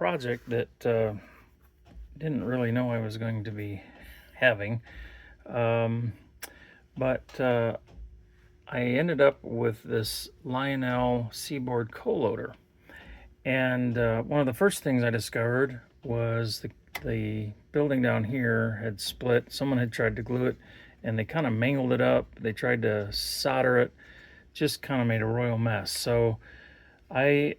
project that didn't really know I was going to be having. But I ended up with this Lionel Seaboard co-loader. And one of the first things I discovered was the building down here had split. Someone had tried to glue it, and they kind of mangled it up. They tried to solder it, just kind of made a royal mess. So I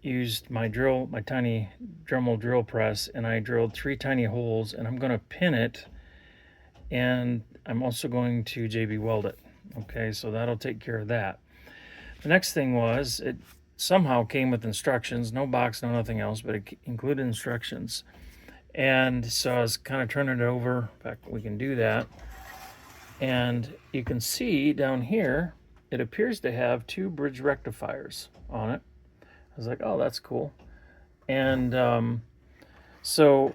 used my tiny Dremel drill press, and I drilled 3 tiny holes, and I'm going to pin it, and I'm also going to JB weld it. Okay, so that'll take care of that. The next thing was, it somehow came with instructions, no box, no nothing else, but it included instructions. And so I was kind of turning it over. In fact, we can do that. And you can see down here, it appears to have 2 bridge rectifiers on it. I was like, oh, that's cool. And so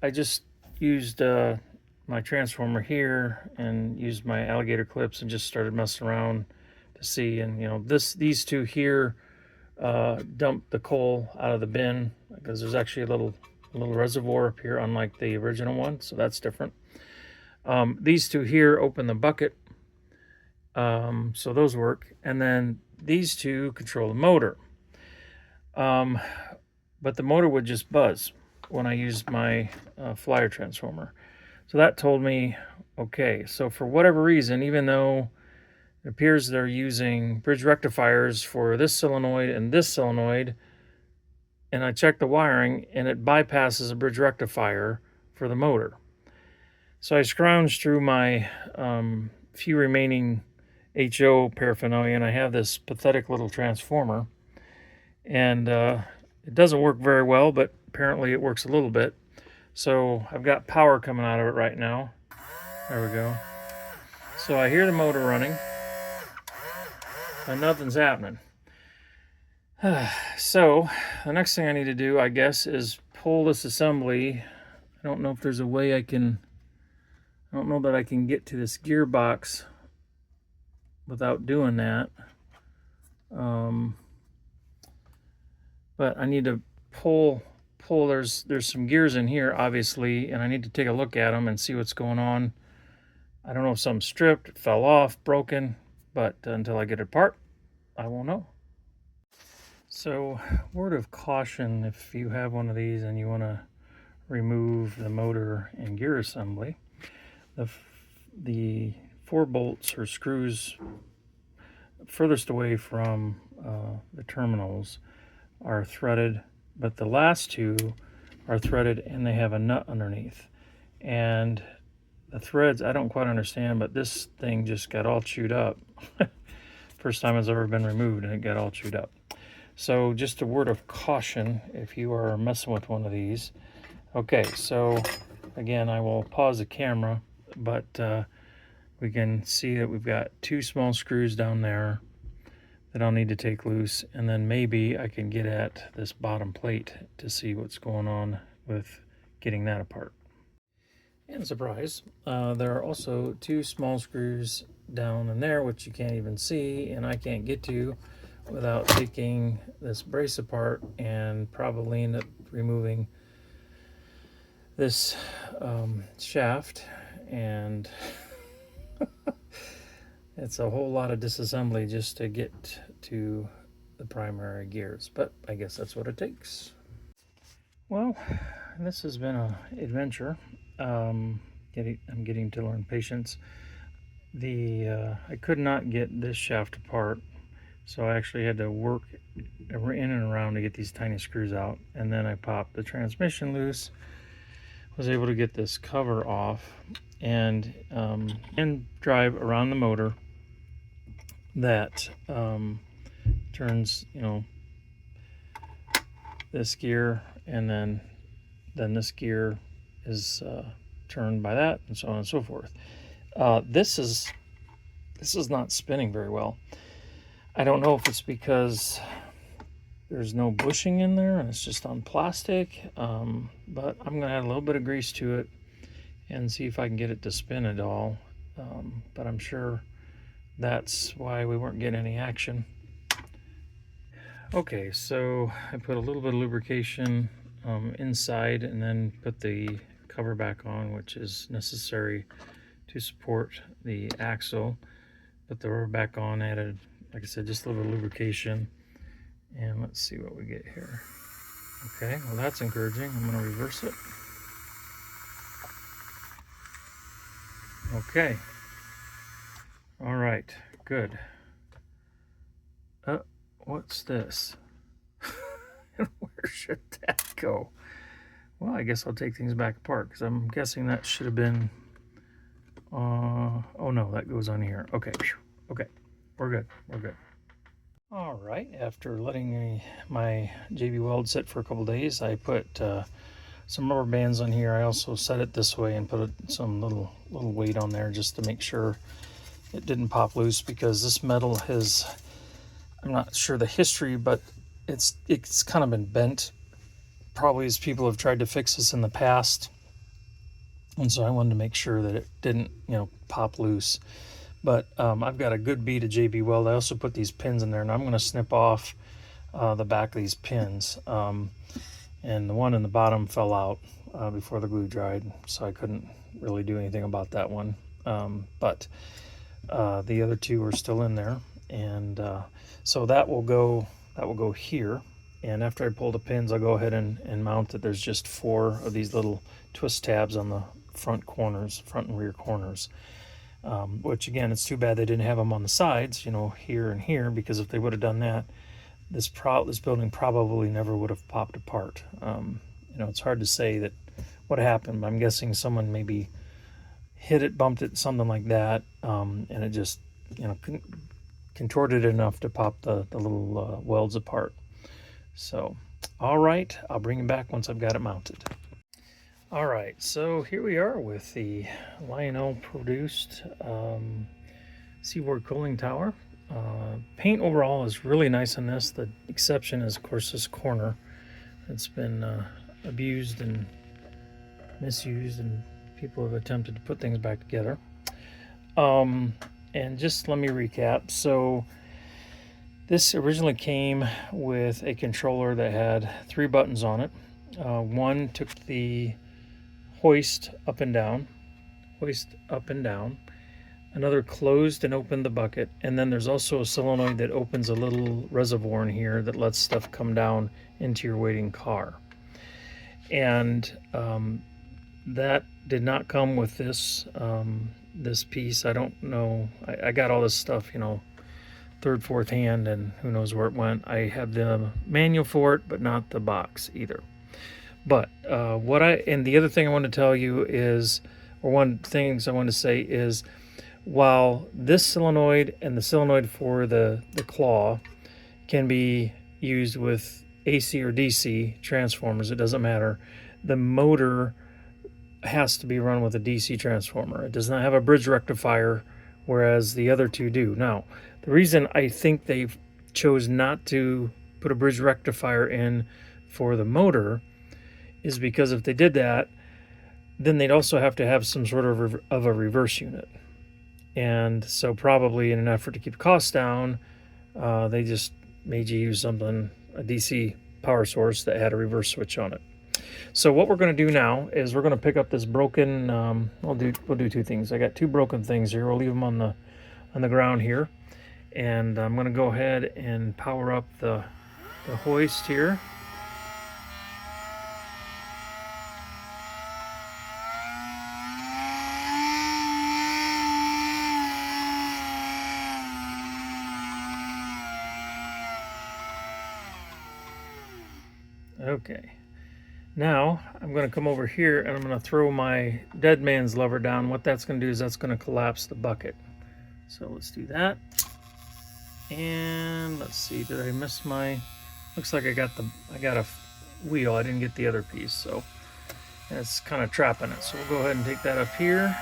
I just used my transformer here and used my alligator clips and just started messing around to see. And you know, these 2 here dump the coal out of the bin, because there's actually a little reservoir up here, unlike the original one, so that's different. These 2 here open the bucket, so those work, and then these 2 control the motor. But the motor would just buzz when I used my flyer transformer. So that told me, okay, so for whatever reason, even though it appears they're using bridge rectifiers for this solenoid and this solenoid, and I checked the wiring, and it bypasses a bridge rectifier for the motor. So I scrounged through my few remaining HO paraphernalia, and I have this pathetic little transformer. And it doesn't work very well, but apparently it works a little bit. So I've got power coming out of it right now. There we go. So I hear the motor running, and nothing's happening. So the next thing I need to do, I guess, is pull this assembly. I don't know if there's a way I don't know that I can get to this gearbox without doing that. But I need to pull. There's some gears in here, obviously, and I need to take a look at them and see what's going on. I don't know if something's stripped, fell off, broken, but until I get it apart, I won't know. So, word of caution, if you have one of these and you want to remove the motor and gear assembly, the 4 bolts or screws furthest away from the terminals are threaded, but the last 2 are threaded and they have a nut underneath. And the threads, I don't quite understand, but this thing just got all chewed up. First time it's ever been removed, and it got all chewed up. So just a word of caution if you are messing with one of these. Okay, so again, I will pause the camera, but we can see that we've got 2 small screws down there that I'll need to take loose, and then maybe I can get at this bottom plate to see what's going on with getting that apart. And surprise, there are also 2 small screws down in there, which you can't even see, and I can't get to without taking this brace apart and probably end up removing this shaft, and it's a whole lot of disassembly just to get to the primary gears, but I guess that's what it takes. Well, this has been an adventure. I'm getting to learn patience. I could not get this shaft apart, so I actually had to work in and around to get these tiny screws out, and then I popped the transmission loose, was able to get this cover off, and drive around the motor that turns, you know, this gear, and then this gear is turned by that, and so on and so forth. This is not spinning very well. I don't know if it's because there's no bushing in there and it's just on plastic, but I'm gonna add a little bit of grease to it and see if I can get it to spin at all. But I'm sure that's why we weren't getting any action. Okay, so I put a little bit of lubrication inside, and then put the cover back on, which is necessary to support the axle. Put the rubber back on, added, like I said, just a little bit of lubrication, and let's see what we get here. Okay, well that's encouraging. I'm going to reverse it. Okay. All right, good. What's this? Where should that go? Well, I guess I'll take things back apart, because I'm guessing that should have been, oh no, that goes on here. Okay, okay, we're good, we're good. All right, after letting my JB Weld sit for a couple days, I put some rubber bands on here. I also set it this way and put some little weight on there just to make sure it didn't pop loose, because this metal has, I'm not sure the history, but it's kind of been bent, probably as people have tried to fix this in the past, and so I wanted to make sure that it didn't, you know, pop loose. But I've got a good bead of JB Weld. I also put these pins in there, and I'm going to snip off the back of these pins, and the one in the bottom fell out before the glue dried, so I couldn't really do anything about that one, but the other two are still in there, and so that will go here. And after I pull the pins, I'll go ahead and mount it. There's just 4 of these little twist tabs on the front and rear corners, which again, it's too bad they didn't have them on the sides, you know, here and here, because if they would have done that, this building probably never would have popped apart. You know, it's hard to say that what happened, but I'm guessing someone maybe hit it, bumped it, something like that, and it just, you know, contorted enough to pop the little welds apart. So, all right, I'll bring it back once I've got it mounted. All right, so here we are with the Lionel produced Seaboard cooling tower. Paint overall is really nice on this. The exception is, of course, this corner. It's been abused and misused, and people have attempted to put things back together. And just let me recap. So this originally came with a controller that had 3 buttons on it. One took the hoist up and down. Another closed and opened the bucket, and then there's also a solenoid that opens a little reservoir in here that lets stuff come down into your waiting car. And that did not come with this this piece. I don't know, I got all this stuff, you know, third, fourth hand, and who knows where it went. I have the manual for it, but not the box either. But and the other thing I want to tell you is, or one of the things I want to say is, while this solenoid and the solenoid for the claw can be used with AC or DC transformers, it doesn't matter. The motor has to be run with a DC transformer. It does not have a bridge rectifier, whereas the other two do. Now, the reason I think they chose not to put a bridge rectifier in for the motor is because if they did that, then they'd also have to have some sort of a reverse unit. And so probably in an effort to keep costs down, they just made you use something, a DC power source that had a reverse switch on it. So what we're going to do now is we're going to pick up this broken, we'll do 2 things. I got 2 broken things here. We'll leave them on the ground here. And I'm going to go ahead and power up the hoist here. Okay, now I'm going to come over here and I'm going to throw my dead man's lever down. What that's going to do is that's going to collapse the bucket. So let's do that. And let's see, did I miss my, looks like I got a wheel. I didn't get the other piece, so it's kind of trapping it. So we'll go ahead and take that up here.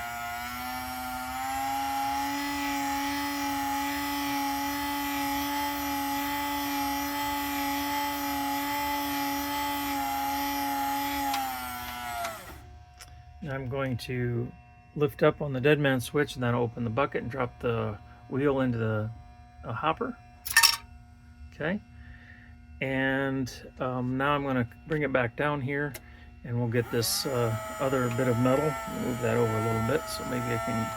I'm going to lift up on the dead man switch and then open the bucket and drop the wheel into the hopper. Okay, And now I'm going to bring it back down here, and we'll get this other bit of metal, move that over a little bit so maybe I can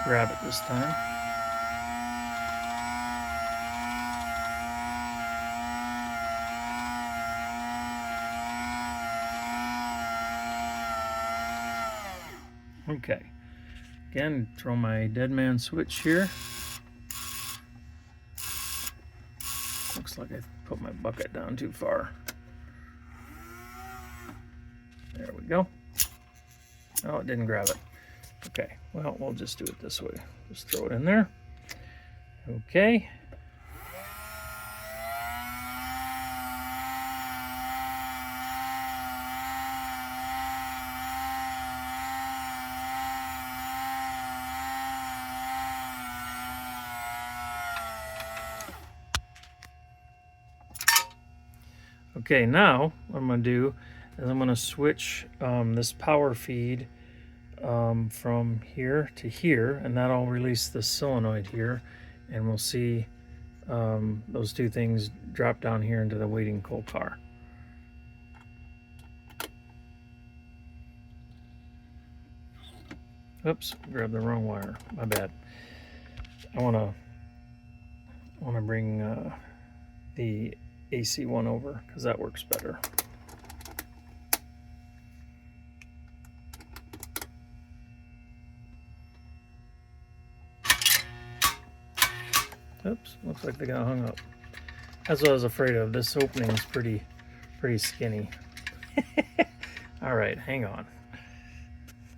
grab it this time. Okay, again, throw my dead man switch here. Looks like I put my bucket down too far. There we go. Oh, it didn't grab it. Okay, well, we'll just do it this way. Just throw it in there. Okay. Okay, now what I'm going to do is I'm going to switch this power feed from here to here, and that'll release the solenoid here, and we'll see those two things drop down here into the waiting coal car. Oops, grabbed the wrong wire. My bad. I want to bring the AC one over because that works better. Oops, looks like they got hung up. That's what I was afraid of. This opening is pretty skinny. All right, hang on.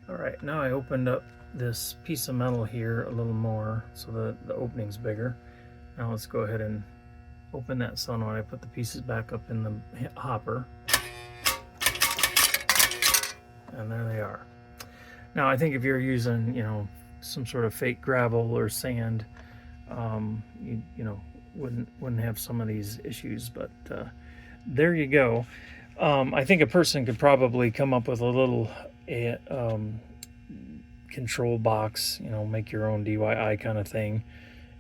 All right, now I opened up this piece of metal here a little more so that the opening's bigger. Now let's go ahead and open that solenoid. I put the pieces back up in the hopper. And there they are. Now I think if you're using, you know, some sort of fake gravel or sand, you know, wouldn't have some of these issues, but there you go. I think a person could probably come up with a little control box, you know, make your own DIY kind of thing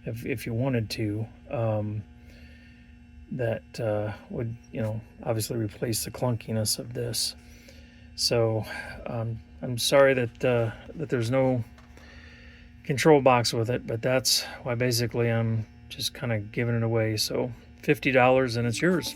if you wanted to, that would, you know, obviously replace the clunkiness of this. So I'm sorry that that there's no control box with it, but that's why basically I'm just kind of giving it away. So $50 and it's yours.